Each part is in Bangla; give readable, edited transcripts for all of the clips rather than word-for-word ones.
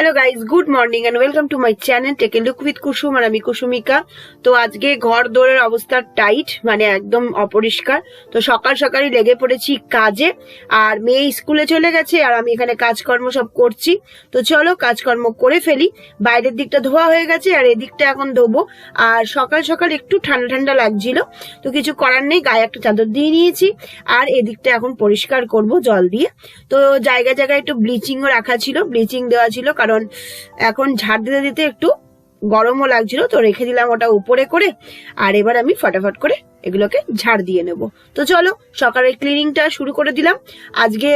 Hello guys, good morning and welcome to my channel take a look with Kusum. আর আমি কুসুমিকা। তো আজকে ঘর দৌড়ের অবস্থা টাইট, মানে একদম অপরিষ্কার। তো সকাল সকালই লেগে পড়েছি কাজে, আর মেয়ে স্কুলে চলে গেছে আর আমি এখানে কাজকর্ম সব করছি। তো চলো কাজকর্ম করে ফেলি। বাইরের দিকটা ধোয়া হয়ে গেছে আর এদিকটা এখন ধোবো। আর সকাল সকাল একটু ঠান্ডা ঠান্ডা লাগছিল, তো কিছু করার নেই, গায়ে একটা চাদর দিয়ে নিয়েছি। আর এদিকটা এখন পরিষ্কার করব জল দিয়ে। তো জায়গায় জায়গায় একটু ব্লিচিংও রাখা ছিল, ব্লিচিং দেওয়া ছিল, কারণ এখন ঝাড় দিতে দিতে একটু গরমও লাগছিল, তো রেখে দিলাম ওটা উপরে করে। আর এবার আমি ফটাফট করে এগুলোকে ঝাড় দিয়ে নেব। তো চলো সকালের ক্লিনিংটা শুরু করে দিলাম। আজকে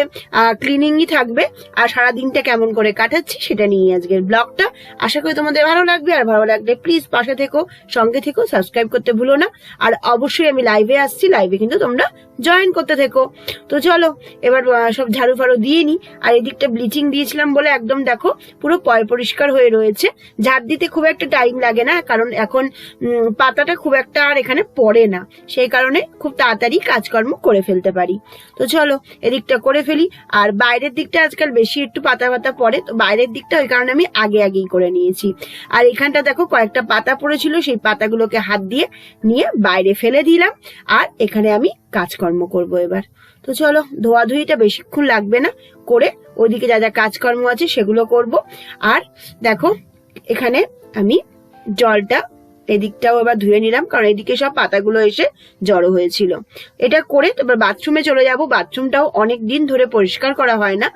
ক্লিনিংই থাকবে, আর সারাদিনটা কেমন করে কাটাচ্ছি সেটা নিয়ে আজকের ব্লগটা। আশা করি তোমাদের ভালো লাগবে, আর ভালো লাগলে প্লিজ পাশে থেকো, সঙ্গে থেকো, সাবস্ক্রাইব করতে ভুলো না। আর অবশ্যই আমি লাইভে আসছি, লাইভে কিন্তু তোমরা জয়েন করতে থেকো। তো চলো এবার সব ঝাড়ু ফাড়ু দিয়ে নি। আর এদিকটা ব্লিচিং দিয়েছিলাম বলে একদম দেখো পুরো পরিষ্কার হয়ে রয়েছে। ঝাড় দিতে খুব একটা টাইম লাগে না, কারণ এখন পাতাটা খুব একটা আর এখানে পড়ে না, সেই কারণে খুব তাড়াতাড়ি কাজকর্ম করে ফেলতে পারি। তো চলো এদিকটা করে ফেলি। আর বাইরের দিকটা আজকাল বেশি একটু পাতা পাতা পড়ে, তো বাইরের দিকটা ওই কারণে আমি আগেই করে নিয়েছি। আর এখানটা দেখো কয়েকটা পাতা পড়েছিল, সেই পাতাগুলোকে হাত দিয়ে নিয়ে বাইরে ফেলে দিলাম। আর এখানে আমি কাজকর্ম করব এবার। তো চলো ধোয়াধুয়িটা বেশিক্ষণ লাগবে না, করে ওইদিকে যা যা কাজকর্ম আছে সেগুলো করব। আর দেখো এখানে আমি জলটা এদিকটাও এবার ধুয়ে নিলাম, কারণ এদিকে সব পাতাগুলো এসে জড়ো হয়েছিল। এটা করে তারপর বাথরুমে চলে যাব। বাথরুমটাও অনেক দিন ধরে পরিষ্কার করা হয় না,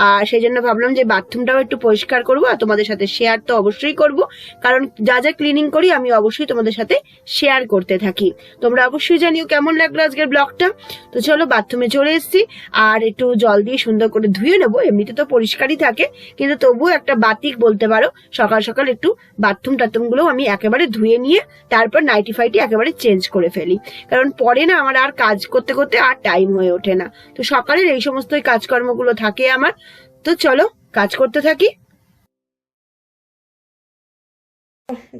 আর সেই জন্য ভাবলাম যে বাথরুমটাও একটু পরিষ্কার করবো। আর তোমাদের সাথে শেয়ার তো অবশ্যই করব, কারণ যা যা ক্লিনিং করি আমি অবশ্যই তোমাদের সাথে শেয়ার করতে থাকি। তোমরা অবশ্যই জানিও কেমন লাগলো আজকের ব্লগটা। তো চলো বাথরুমে চলে এসেছি, আর একটু জল দিয়ে সুন্দর করে ধুয়ে নেবো। এমনিতে তো পরিষ্কারই থাকে, কিন্তু তবুও একটা বাতিক বলতে পারো, সকাল সকাল একটু বাথরুম টাথরুম গুলো আমি একেবারে ধুয়ে নিয়ে তারপর নাইটি ফাইটি একেবারে চেঞ্জ করে ফেলি, কারণ পরে না আমার আর কাজ করতে করতে আর টাইম হয়ে ওঠে না। তো সকালের এই সমস্ত কাজকর্মগুলো থাকে আমার। তো চলো কাজ করতে থাকি।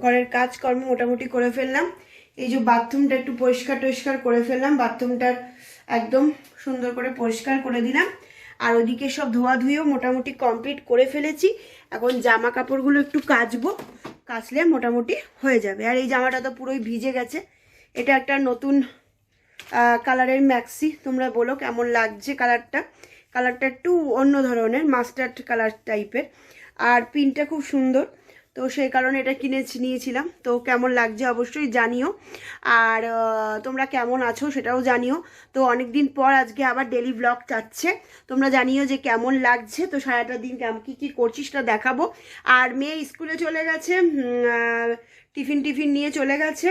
ঘরের কাজকর্ম মোটামুটি করে ফেললাম। এই যে বাথরুমটা একটু পরিষ্কার টরিষ্কার করে ফেললাম, বাথরুমটার একদম সুন্দর করে পরিষ্কার করে দিলাম। আর ওদিকে সব ধোয়া ধুয়েও মোটামুটি কমপ্লিট করে ফেলেছি। এখন জামা কাপড়গুলো একটু কাচবো, কাচলে মোটামুটি হয়ে যাবে। আর এই জামাটা তো পুরোই ভিজে গেছে। এটা একটা নতুন কালারের ম্যাক্সি, তোমরা বলো কেমন লাগছে কালারটা। কালারটা একটু অন্য ধরনের মাস্টার্ড কালার টাইপের, আর প্রিন্টটা খুব সুন্দর, তো সেই কারণে এটা নিয়েছিলাম। তো কেমন লাগছে অবশ্যই জানিও, আর তোমরা কেমন আছো সেটাও জানিও। তো অনেক দিন পর আজকে আবার ডেলি ব্লগ চাচ্ছে, তোমরা জানিও যে কেমন লাগছে। তো সারাটা দিন কী কী করছিস তা দেখাবো। আর মেয়ে স্কুলে চলে গেছে, টিফিন নিয়ে চলে গেছে।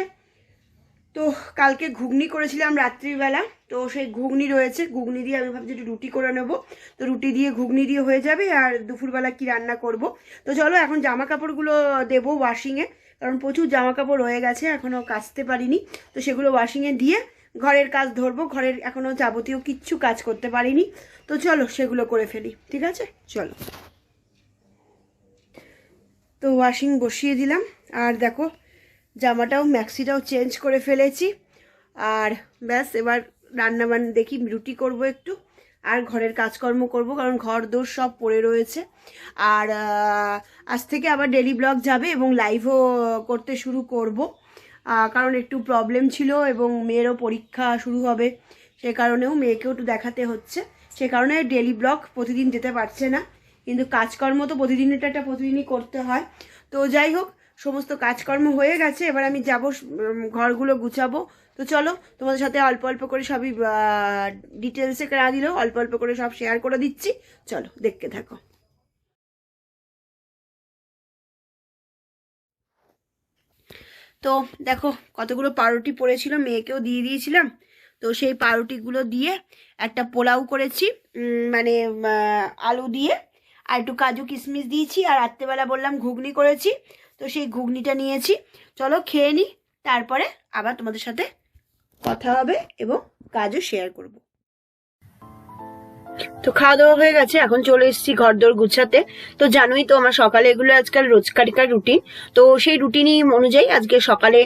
তো কালকে ঘুগনি করেছিলাম রাত্রিবেলা, তো সেই ঘুগনি রয়েছে, ঘুগনি দিয়ে আমি ভাবছি একটু রুটি করে নেবো। তো রুটি দিয়ে ঘুগনি দিয়ে হয়ে যাবে। আর দুপুরবেলা কি রান্না করব। তো চলো এখন জামা কাপড়গুলো দেবো ওয়াশিংয়ে, কারণ প্রচুর জামা কাপড় রয়ে গেছে, এখনও কাচতে পারিনি। তো সেগুলো ওয়াশিংয়ে দিয়ে ঘরের কাজ ধরবো। ঘরের এখনও যাবতীয় কিচ্ছু কাজ করতে পারিনি, তো চলো সেগুলো করে ফেলি, ঠিক আছে চলো। তো ওয়াশিং বসিয়ে দিলাম, আর দেখো জামাটাও ম্যাক্সিটাও চেঞ্জ করে ফেলেছি। আর ব্যাস এবার রান্নাবান্না দেখি, রুটি করব একটু, আর ঘরের কাজকর্ম করব, কারণ ঘর দোর সব পড়ে রয়েছে। আর আজ থেকে আবার ডেলি ব্লগ যাবে এবং লাইভও করতে শুরু করব, কারণ একটু প্রবলেম ছিল এবং মেয়েরও পরীক্ষা শুরু হবে, সে কারণেও মেয়েকেও একটু দেখাতে হচ্ছে। সে কারণে ডেলি ব্লগ প্রতিদিন যেতে পারছে না, কিন্তু কাজকর্ম তো প্রতিদিনই করতে হয়। তো যাই হোক, সমস্ত কাজকর্ম হয়ে গেছে, এবার আমি যাব ঘরগুলো গুছাবো। তো চলো তোমাদের সাথে অল্প অল্প করে সবই ডিটেলসে না দিলেও অল্প অল্প করে সব শেয়ার করে দিচ্ছি, চলো দেখতে থাকো। তো দেখো কতগুলো পাউরুটি পড়েছিল, মেয়েকেও দিয়ে দিয়েছিলাম। তো সেই পাউরুটিগুলো দিয়ে একটা পোলাও করেছি, মানে আলু দিয়ে, আর একটু কাজু কিশমিশ দিয়েছি। আর রাত্রেবেলা বললাম ঘুগনি করেছি, তো সেই ঘুগনিটা নিয়েছি। চলো খেয়ে নিই, তারপরে আবার তোমাদের সাথে কথা হবে এবং কাজও শেয়ার করব। তো খাওয়া দাওয়া হয়ে গেছে, এখন চলে এসেছি ঘরদোর গুছাতে। তো জানোই তো আমার সকালে এগুলো আজকাল রোজকারকার রুটিন। তো সেই রুটিনই অনুযায়ী আজকে সকালে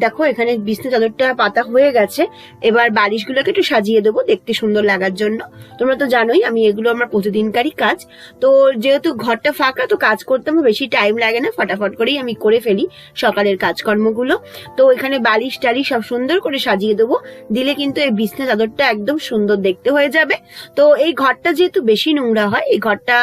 দেখো এখানে বিছনা চাদরটা পাতা হয়ে গেছে। এবার বালিশগুলোকে একটু সাজিয়ে দেবো দেখতে সুন্দর লাগার জন্য। তোমরা তো জানোই আমি এগুলো আমার প্রতিদিনকারই কাজ। তো যেহেতু ঘরটা ফাঁকা, তো কাজ করতে আমার বেশি টাইম লাগে না, ফটাফট করেই আমি করে ফেলি সকালের কাজকর্মগুলো। তো এখানে বালিশ টালিশ সব সুন্দর করে সাজিয়ে দেবো, দিলে কিন্তু এই বিছনা চাদরটা একদম সুন্দর দেখতে হয়ে যাবে। তো এই ঘরটা যেহেতু বেশি নোংরা হয়, এই ঘরটা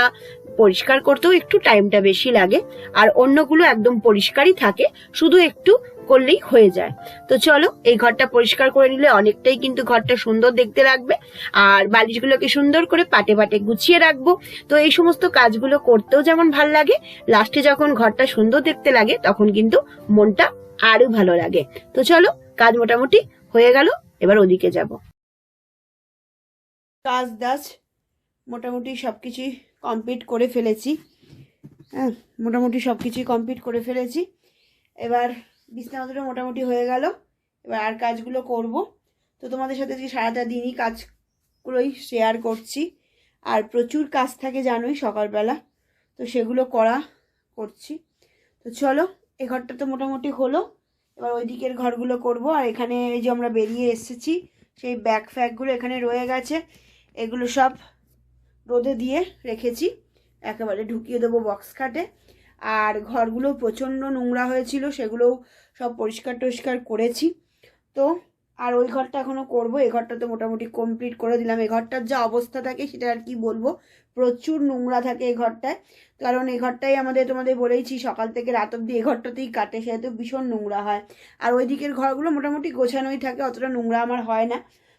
পরিষ্কার করতেও একটু টাইমটা বেশি লাগে। আর অন্যগুলো একদম পরিষ্কারই থাকে, শুধু একটু করলেই হয়ে যায়। তো চলো এই ঘরটা পরিষ্কার করে নিলে অনেকটাই কিন্তু ঘরটা সুন্দর দেখতে লাগবে। আর বালিশগুলোকে সুন্দর করে পাটে পাটে গুছিয়ে রাখবো। তো এই সমস্ত কাজগুলো করতেও যেমন ভাল লাগে, লাস্টে যখন ঘরটা সুন্দর দেখতে লাগে তখন কিন্তু মনটা আরো ভালো লাগে। তো চলো কাজ মোটামুটি হয়ে গেল, এবার ওদিকে যাব। কাজ দাজ মোটামুটি সবকিছুই কমপ্লিট করে ফেলেছি। হ্যাঁ, মোটামুটি সবকিছুই কমপ্লিট করে ফেলেছি। এবার বিছানাটা মোটামুটি হয়ে গেল, এবার আর কাজগুলো করব। তো তোমাদের সাথে যে সারাটা দিনই কাজগুলোই শেয়ার করছি। আর প্রচুর কাজ থাকে জানোই সকালবেলা, তো সেগুলো করছি। তো চলো এই ঘরটা তো মোটামুটি হলো, এবার ওই দিকের ঘরগুলো করব। আর এখানে এই যে আমরা বেরিয়ে এসেছি, সেই ব্যাগ ফ্যাগগুলো এখানে রয়ে গেছে, এগুলো সব রোদে দিয়ে রেখেছি, একেবারে ঢুকিয়ে দেবো বক্স খাটে। আর ঘরগুলো প্রচণ্ড নোংরা হয়েছিল, সেগুলোও সব পরিষ্কার টরিষ্কার করেছি। তো আর ওই ঘরটা এখনও করবো, এই ঘরটা তো মোটামুটি কমপ্লিট করে দিলাম। এই ঘরটার যা অবস্থা থাকে সেটা আর কি বলবো, প্রচুর নোংরা থাকে এই ঘরটায়। কারণ এই ঘরটাই তোমাদের বলেইছি সকাল থেকে রাত অব্দি এই ঘরটাতেই কাটে, সেহেতু ভীষণ নোংরা হয়। আর ওই দিকের ঘরগুলো মোটামুটি গোছানোই থাকে, অতটা নোংরা আমার হয় না।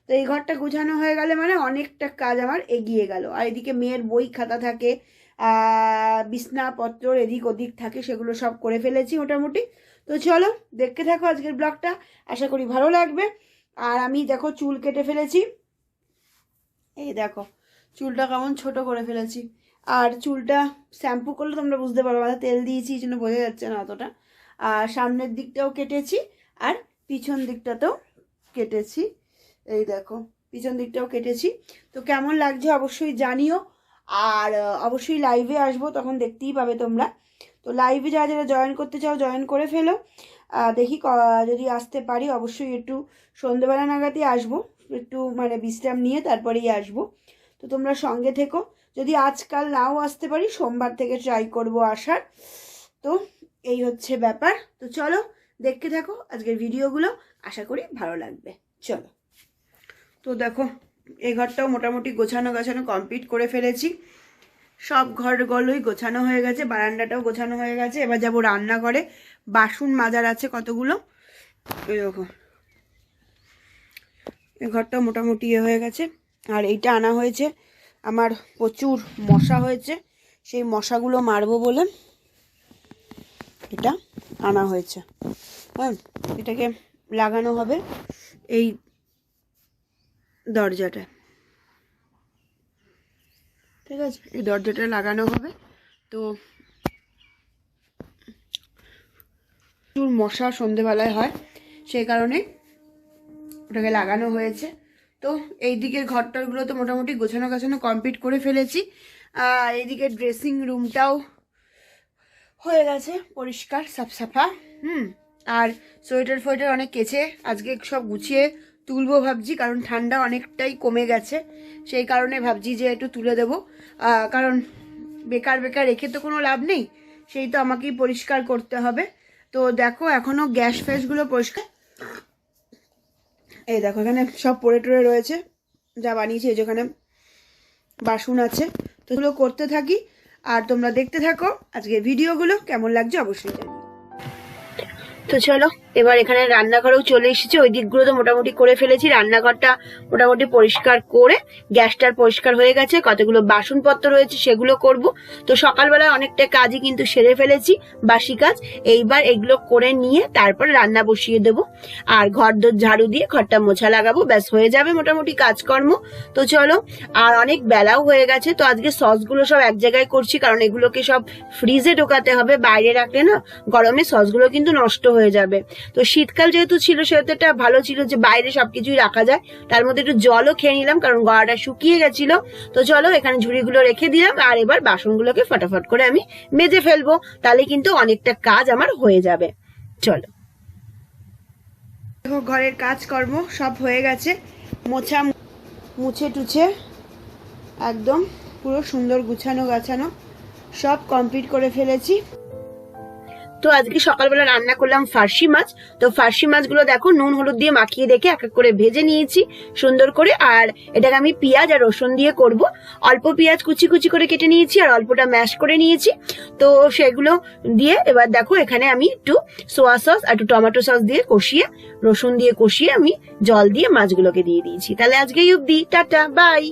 তো এই ঘরটা গোছানো হয়ে গেলে মানে অনেকটা কাজ আমার এগিয়ে গেল। আর এদিকে মেয়ের বই খাতা থাকে, বিছনাপত্র এদিক ওদিক থাকে, সেগুলো সব করে ফেলেছি মোটামুটি। তো চলো দেখতে থাকো আজকের ব্লগটা, আশা করি ভালো লাগবে। আর আমি দেখো চুল কেটে ফেলেছি, এই দেখো চুলটা কেমন ছোট করে ফেলেছি। আর চুলটা শ্যাম্পু করলে তোমরা বুঝতে পারো, মানে তেল দিয়েছি এই জন্য বোঝা যাচ্ছে না অতটা। আর সামনের দিকটাও কেটেছি আর পিছন দিকটাতেও কেটেছি, এই দেখো পিছন দিকটাও কেটেছি। তো কেমন লাগছে অবশ্যই জানিও। আর অবশ্যই লাইভে আসবো, তখন দেখতেই পাবে তোমরা। তো লাইভে যারা যারা জয়েন করতে চাও জয়েন করে ফেলো। দেখি যদি আসতে পারি, অবশ্যই একটু সন্ধ্যেবেলা নাগাদই আসবো, একটু মানে বিশ্রাম নিয়ে তারপরেই আসবো। তো তোমরা সঙ্গে থেকো, যদি আজকাল নাও আসতে পারি সোমবার থেকে ট্রাই করব আসার। তো এই হচ্ছে ব্যাপার। তো চলো দেখতে থাকো আজকের ভিডিওগুলো, আশা করি ভালো লাগবে। চলো। তো দেখো এই ঘরটাও মোটামুটি গোছানো কমপ্লিট করে ফেলেছি, সব ঘরগুলোই গোছানো হয়ে গেছে, বারান্দাটাও গোছানো হয়ে গেছে। এবার যাবো রান্নাঘরে, বাসন মাজার আছে কতগুলো। এই দেখো এই ঘরটাও মোটামুটি হয়ে গেছে। আর এইটা আনা হয়েছে, আমার প্রচুর মশা হয়েছে, সেই মশাগুলো মারবো বলে এটা আনা হয়েছে। হ্যাঁ, এটাকে লাগানো হবে এই দরজাটা, ঠিক আছে, এই দরজাটা লাগানো হবে। তো প্রচুর মশা সন্ধেবেলায় হয়, সেই কারণে ওটাকে লাগানো হয়েছে। তো এই দিকের ঘরটারগুলো তো মোটামুটি গোছানো কমপ্লিট করে ফেলেছি। এইদিকে ড্রেসিং রুমটাও হয়ে গেছে পরিষ্কার সাফা। আর সোয়েটার ফোয়েটার অনেক কেচে আজকে সব গুছিয়ে তুলবো ভাবছি, কারণ ঠান্ডা অনেকটাই কমে গেছে, সেই কারণে ভাবছি যে একটু তুলে দেবো। কারণ বেকার রেখে তো কোনো লাভ নেই, সেই তো আমাকেই পরিষ্কার করতে হবে। তো দেখো এখনো গ্যাস ফ্যাসগুলো পরিষ্কার, এই দেখো এখানে সব পড়ে টরে রয়েছে যা বানিয়েছি, এই যেখানে বাসন আছে। তো এগুলো করতে থাকি আর তোমরা দেখতে থাকো আজকের ভিডিওগুলো, কেমন লাগছে অবশ্যই জানিও। তো চলো এবার এখানে রান্নাঘরেও চলে এসেছি, ওই দিকগুলো তো মোটামুটি করে ফেলেছি, রান্নাঘরটা মোটামুটি পরিষ্কার করে গ্যাসটার পরিষ্কার হয়ে গেছে, কতগুলো বাসনপত্র রয়েছে সেগুলো করব। তো সকালবেলায় অনেকটা কাজই কিন্তু সেরে ফেলেছি, বাসি কাজ। এইবার এগুলো করে নিয়ে তারপর রান্না বসিয়ে দেবো, আর ঘর দোর ঝাড়ু দিয়ে ঘরটা মোছা লাগাবো, ব্যাস হয়ে যাবে মোটামুটি কাজকর্ম। তো চলো, আর অনেক বেলাও হয়ে গেছে। তো আজকে সসগুলো সব এক জায়গায় করছি, কারণ এগুলোকে সব ফ্রিজে ঢোকাতে হবে, বাইরে রাখলে না গরমে সসগুলো কিন্তু নষ্ট হয়ে যাবে। তো শীতকাল যেহেতু ছিল সেহেতু এটা ভালো ছিল যে বাইরে সবকিছুই রাখা যায়, তার মধ্যে একটু জলও খেয়ে নিলাম কারণ গলাটা শুকিয়ে গেছিল। তো চলো এখানে ঝুড়িগুলো রেখে দিলাম, আর এবার বাসনগুলোকে ফটাফট করে আমি মেজে ফেলবো, তাহলে কিন্তু অনেকটা কাজ আমার হয়ে যাবে। চলো, দেখো ঘরের কাজকর্ম সব হয়ে গেছে, মোছা মুছে টুছে একদম পুরো সুন্দর গুছানো গাছানো সব কমপ্লিট করে ফেলেছি। তো আজকে সকালবেলা রান্না করলাম ফার্সি মাছ। তো ফার্সি মাছগুলো দেখো নুন হলুদ দিয়ে মাখিয়ে রেখে এক এক করে ভেজে নিয়েছি সুন্দর করে, আর এটাকে আমি পেঁয়াজ আর রসুন দিয়ে করব। অল্প পেঁয়াজ কুচি কুচি করে কেটে নিয়েছি আর অল্পটা ম্যাশ করে নিয়েছি। তো সেগুলো দিয়ে এবার দেখো এখানে আমি একটু সোয়া সস আর একটু টমেটো সস দিয়ে কষিয়ে, রসুন দিয়ে কষিয়ে আমি জল দিয়ে মাছগুলোকে দিয়ে দিয়েছি। তাহলে আজকে অবধি, টাটা বাই।